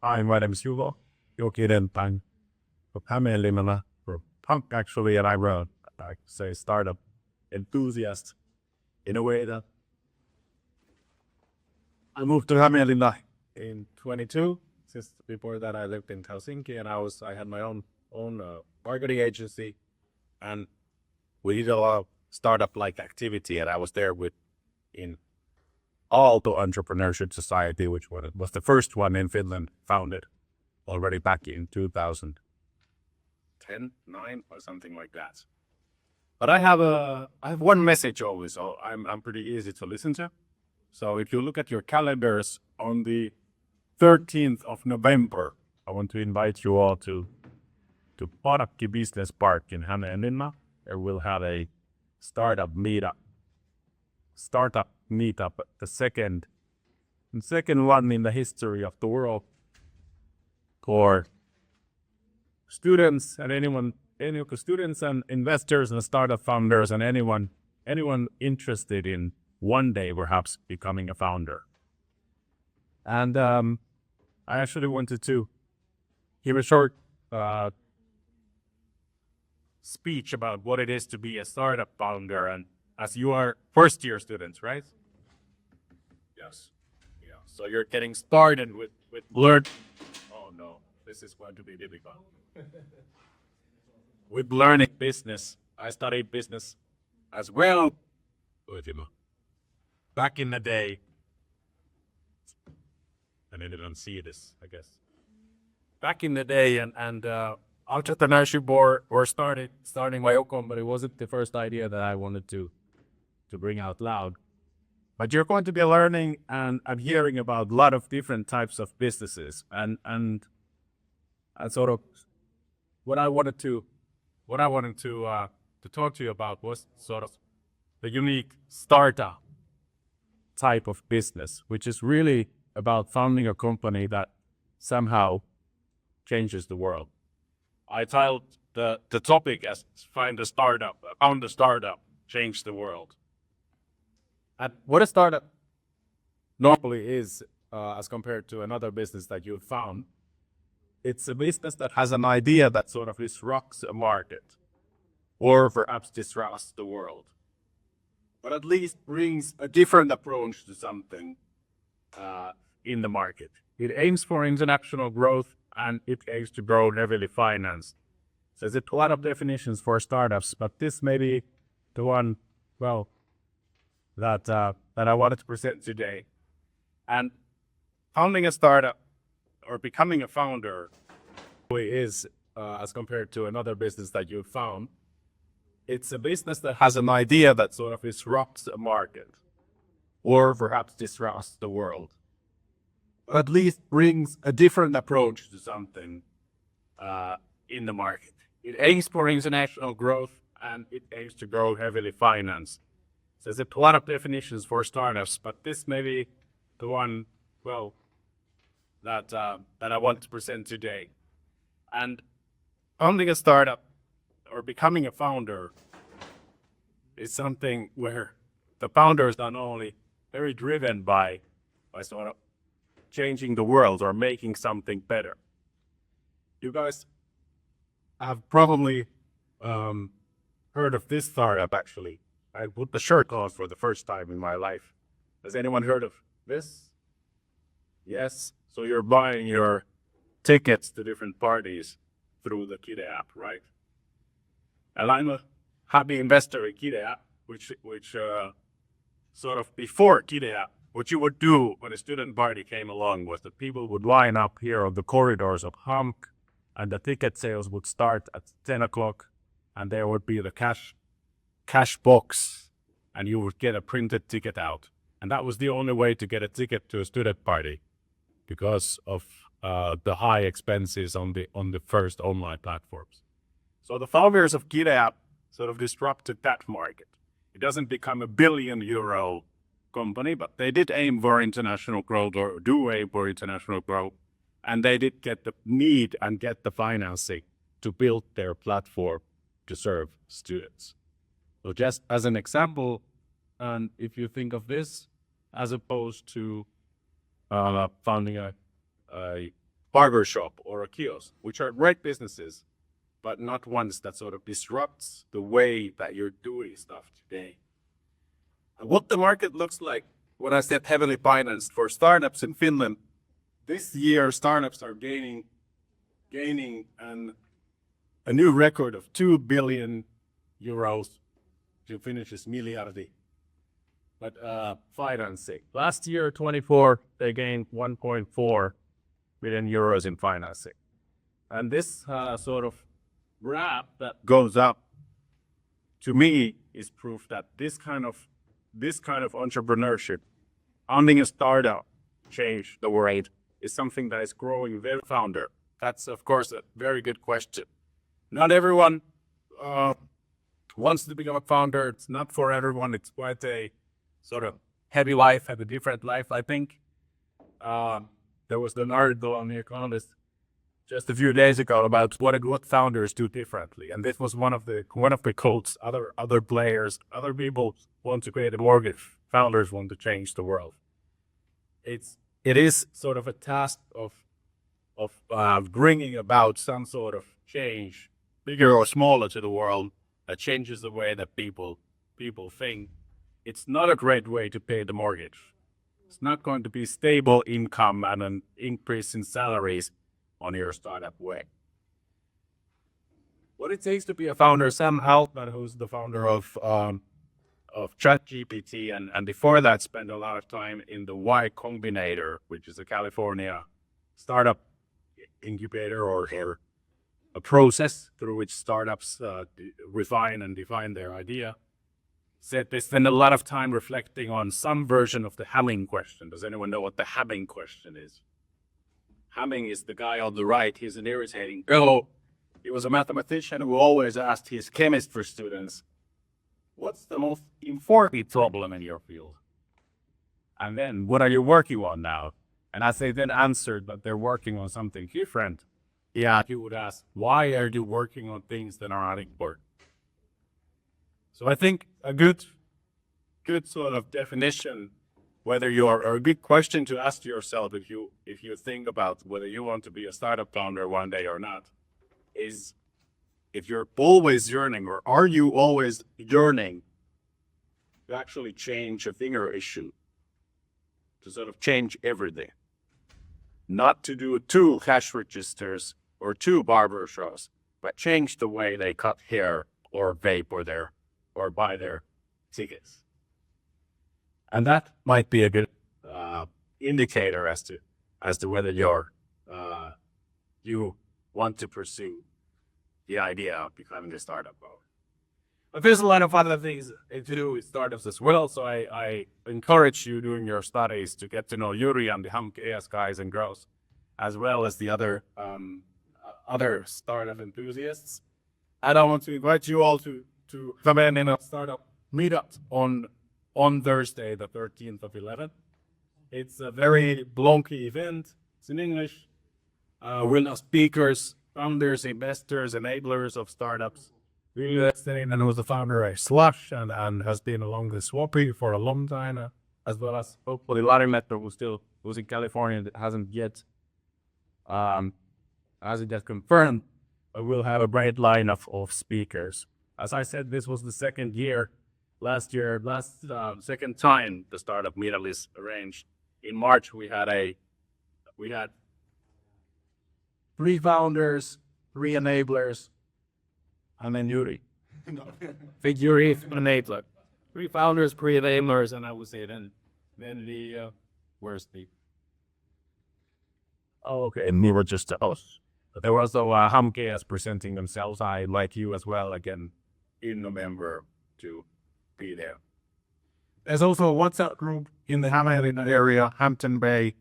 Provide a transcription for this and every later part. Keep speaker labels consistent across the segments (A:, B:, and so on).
A: Hi, my name is Juho. Jokinen, I'm from Hämeenlinna, from punk actually, and I'm a, I say, startup enthusiast in a way that I moved to Hämeenlinna in 22. Since before that, I lived in Helsinki, and I had my own marketing agency, and we did a lot of startup-like activity, and I was there in Aalto Entrepreneurship Society, which was the first one in Finland, founded already back in 2010, 9 or something like that. But I have one message always, so I'm pretty easy to listen to. So if you look at your calendars on the 13th of November, I want to invite you all to Parakki Business Park in Hämeenlinna. There we'll have a startup meetup, the second one in the history of the world for students and students and investors and startup founders and anyone interested in one day perhaps becoming a founder. And I actually wanted to give a short speech about what it is to be a startup founder, and as you are first year students, right? Yes. Yeah. So you're getting started with learn. Oh no, this is going to be difficult. With learning business, I studied business as well. Back in the day, and I didn't see this, I guess. Back in the day, and entrepreneurship were starting my own company wasn't the first idea that I wanted to bring out loud. But you're going to be learning and hearing about a lot of different types of businesses, and sort of what I wanted to talk to you about was sort of the unique startup type of business, which is really about founding a company that somehow changes the world. I titled the topic as found a startup, change the world. And what a startup normally is, as compared to another business that you've found, it's a business that has an idea that sort of disrupts a market, or perhaps disrupts the world, but at least brings a different approach to something in the market. It aims for international growth, and it aims to grow heavily financed. So there's a lot of definitions for startups, but this may be the one, well, that I wanted to present today. And founding a startup or becoming a founder is, as compared to another business that you found, it's a business that has an idea that sort of disrupts a market, or perhaps disrupts the world, but at least brings a different approach to something in the market. It aims for international growth, and it aims to grow heavily financed. So there's a lot of definitions for startups, but this may be the one, well, that I want to present today. And founding a startup or becoming a founder is something where the founders are not only very driven by sort of changing the world or making something better. You guys have probably heard of this startup, actually. I put the shirt on for the first time in my life. Has anyone heard of this? Yes. So you're buying your tickets to different parties through the Kide app, right? And I'm a happy investor in Kide app, which sort of before Kide app, what you would do when a student party came along was that people would line up here on the corridors of Hamk, and the ticket sales would start at 10 o'clock, and there would be the cash box, and you would get a printed ticket out. And that was the only way to get a ticket to a student party because of the high expenses on the first online platforms. So the founders of Kide app sort of disrupted that market. It doesn't become a €1 billion company, but they did aim for international growth, or do aim for international growth, and they did get the need and get the financing to build their platform to serve students. So just as an example, and if you think of this as opposed to founding a barber shop or a kiosk, which are great businesses, but not ones that sort of disrupts the way that you're doing stuff today. And what the market looks like, when I said heavily financed for startups in Finland, this year startups are gaining a new record of 2 billion euros to finish this miljardi. But financing. Last year, 24, they gained 1.4 billion euros in financing. And this sort of graph that goes up, to me, is proof that this kind of entrepreneurship, founding a startup, change the world, is something that is growing very founder. That's, of course, a very good question. Not everyone wants to become a founder. It's not for everyone. It's quite a sort of heavy life, have a different life. I think there was an article on The Economist just a few days ago about what founders do differently, and this was one of the quotes. Other players, other people want to create a mortgage. Founders want to change the world. It is sort of a task of bringing about some sort of change, bigger or smaller, to the world that changes the way that people think. It's not a great way to pay the mortgage. It's not going to be stable income and an increase in salaries on your startup way. What it takes to be a founder, Sam Altman, who's the founder of ChatGPT, and before that spent a lot of time in the Y Combinator, which is a California startup incubator or a process through which startups refine and define their idea. Said they spend a lot of time reflecting on some version of the Hamming question. Does anyone know what the Hamming question is? Hamming is the guy on the right. He's an irritating fellow. He was a mathematician who always asked his chemistry students, what's the most important problem in your field? And then, what are you working on now? And as they then answered that they're working on something different, he would ask, why are you working on things that are not important? So I think a good sort of definition, whether you're, or a good question to ask yourself if you think about whether you want to be a startup founder one day or not, is if you're always yearning, or are you always yearning to actually change a thing or issue, to sort of change everything, not to do 2 cash registers or 2 barber shops, but change the way they cut hair or vape or buy their tickets. And that might be a good indicator as to whether you want to pursue the idea of becoming a startup owner. But there's a lot of other things to do with startups as well. So I encourage you during your studies to get to know Yuri and the HAMK guys and girls, as well as the other startup enthusiasts. And I want to invite you all to come in a startup meetup on Thursday, the 13th of 11th. It's a very blonky event. It's in English. We'll have speakers, founders, investors, enablers of startups. Really listening, and was the founder of Slush and has been along the Swappy for a long time, as well as hopefully Larry Metro, who's in California, that hasn't yet confirmed, but we'll have a great lineup of speakers. As I said, this was the second time the startup meetup is arranged. In March, we had 3 founders, 3 enablers, and then Yuri. Big Yuri is an enabler. 3 founders, 3 enablers, and I would say then the where's the? Oh, okay, and we were just the hosts. There was also HAMK presenting themselves. I like you as well again in November to be there. There's also a WhatsApp group in the Hamilton area, Hampton Bay,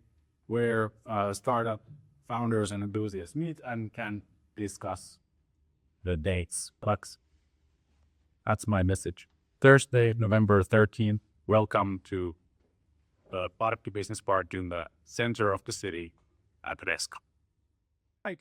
A: where startup founders and enthusiasts meet and can discuss the dates. That's my message. Thursday, November 13th. Welcome to the Parkki Business Park in the center of the city at Reska. Right.